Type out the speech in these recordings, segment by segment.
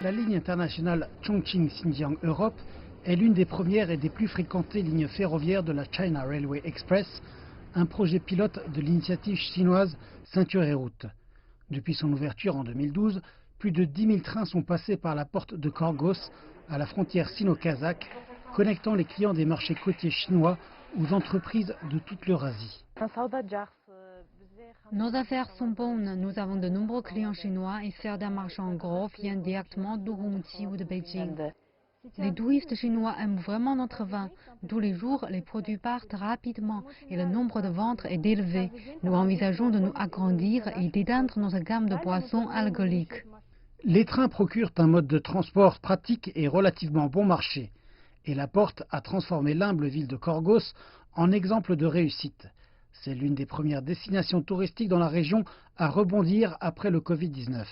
La ligne internationale Chongqing-Xinjiang-Europe est l'une des premières et des plus fréquentées lignes ferroviaires de la China Railway Express, un projet pilote de l'initiative chinoise Ceinture et Route. Depuis son ouverture en 2012, plus de 10 000 trains sont passés par la porte de Korgos, à la frontière sino-kazakh, connectant les clients des marchés côtiers chinois aux entreprises de toute l'Eurasie. Nos affaires sont bonnes. Nous avons de nombreux clients chinois et certains marchands gros viennent directement d'Urumqi ou de Beijing. Les touristes chinois aiment vraiment notre vin. Tous les jours, les produits partent rapidement et le nombre de ventes est élevé. Nous envisageons de nous agrandir et d'étendre notre gamme de boissons alcooliques. Les trains procurent un mode de transport pratique et relativement bon marché. Et la Porte a transformé l'humble ville de Korgos en exemple de réussite. C'est l'une des premières destinations touristiques dans la région à rebondir après le Covid-19.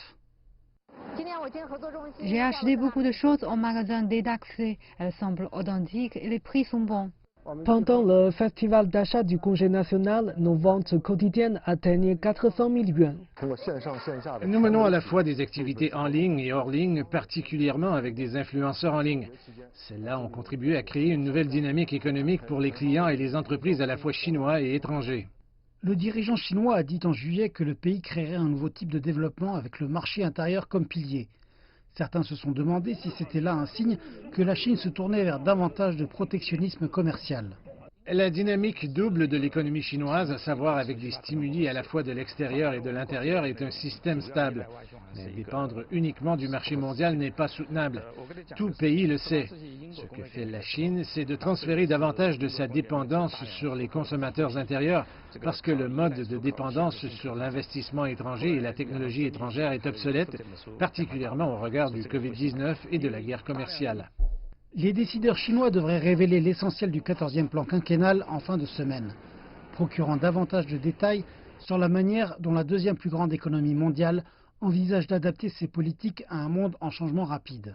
J'ai acheté beaucoup de choses au magasin détaxé. Elles semblent authentiques et les prix sont bons. Pendant le festival d'achat du congé national, nos ventes quotidiennes atteignaient 400 000 yuan. Nous menons à la fois des activités en ligne et hors ligne, particulièrement avec des influenceurs en ligne. Celles-là ont contribué à créer une nouvelle dynamique économique pour les clients et les entreprises à la fois chinois et étrangers. Le dirigeant chinois a dit en juillet que le pays créerait un nouveau type de développement avec le marché intérieur comme pilier. Certains se sont demandé si c'était là un signe que la Chine se tournait vers davantage de protectionnisme commercial. La dynamique double de l'économie chinoise, à savoir avec des stimuli à la fois de l'extérieur et de l'intérieur, est un système stable. Mais dépendre uniquement du marché mondial n'est pas soutenable. Tout pays le sait. Ce que fait la Chine, c'est de transférer davantage de sa dépendance sur les consommateurs intérieurs, parce que le mode de dépendance sur l'investissement étranger et la technologie étrangère est obsolète, particulièrement au regard du Covid-19 et de la guerre commerciale. Les décideurs chinois devraient révéler l'essentiel du 14e plan quinquennal en fin de semaine, procurant davantage de détails sur la manière dont la deuxième plus grande économie mondiale envisage d'adapter ses politiques à un monde en changement rapide.